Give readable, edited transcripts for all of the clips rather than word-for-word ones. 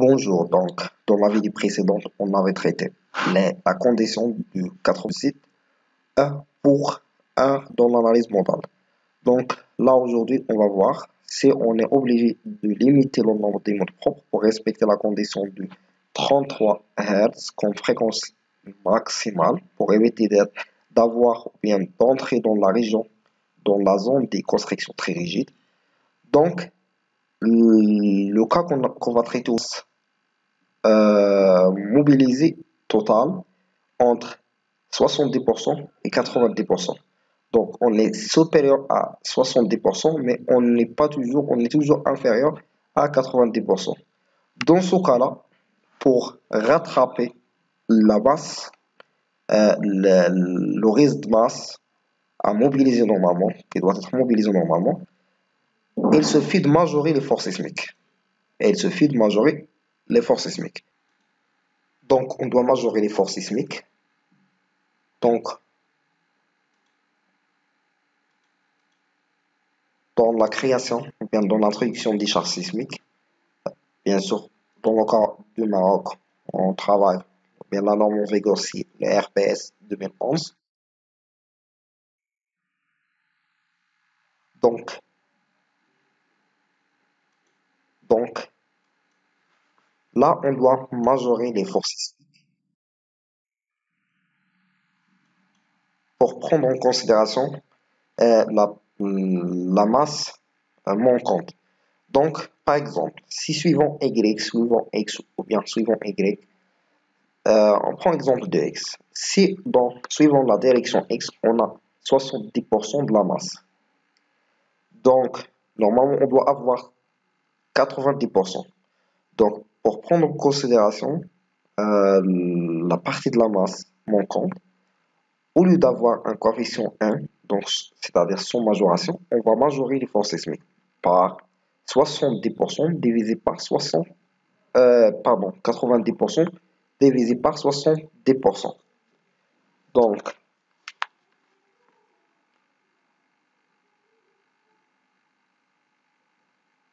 Bonjour, donc dans la vidéo précédente, on avait traité la condition du 88 1 pour 1 dans l'analyse mentale. Donc là aujourd'hui, on va voir si on est obligé de limiter le nombre d'émotes propres pour respecter la condition du 33 Hz comme fréquence maximale pour éviter d'avoir ou bien d'entrer dans la région, dans la zone des constrictions très rigides. Donc le cas qu'on va traiter mobilisé total entre 70% et 90%. Donc on est supérieur à 70%, mais on est toujours inférieur à 90%. Dans ce cas-là, pour rattraper la masse, le risque de masse à mobiliser normalement, qui doit être mobilisé normalement, il suffit de majorer les forces sismiques. Et il suffit de majorer les forces sismiques. Donc, on doit majorer les forces sismiques. Donc, dans la création, ou bien dans l'introduction des charges sismiques, bien sûr, dans le cas du Maroc, on travaille bien la norme Vigorsi, le RPS 2011. Donc, là, on doit majorer les forces sismiques pour prendre en considération la masse manquante. Donc, par exemple, si suivant Y, suivant X ou bien suivant Y, on prend l'exemple de X. Si suivant la direction X, on a 70% de la masse. Donc, normalement, on doit avoir 90%. Donc, pour prendre en considération la partie de la masse manquante, au lieu d'avoir un coefficient 1, donc c'est-à-dire son majoration, on va majorer les forces sismiques par 70% divisé par 90% divisé par 70%. Donc,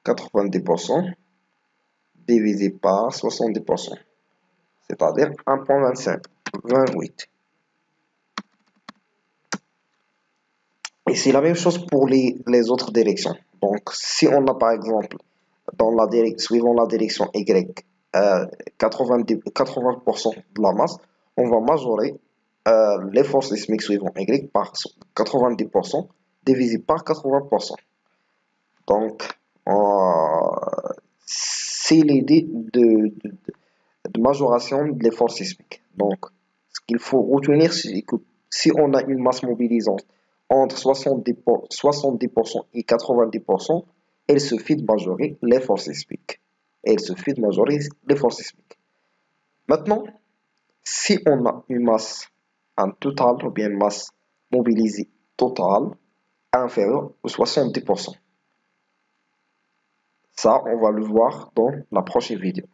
90% divisé par 70%, c'est-à-dire 1,25, 28. Et c'est la même chose pour les autres directions. Donc, si on a par exemple, suivant la direction Y, 80% de la masse, on va majorer les forces sismiques suivant Y par 90% divisé par 80%. Donc, c'est l'idée de majoration des forces sismiques. Donc, ce qu'il faut retenir, c'est que si on a une masse mobilisante entre 70% et 90%, il suffit de majorer les forces sismiques. Maintenant, si on a une masse en total ou bien une masse mobilisée totale inférieure à 70%. Ça, on va le voir dans la prochaine vidéo.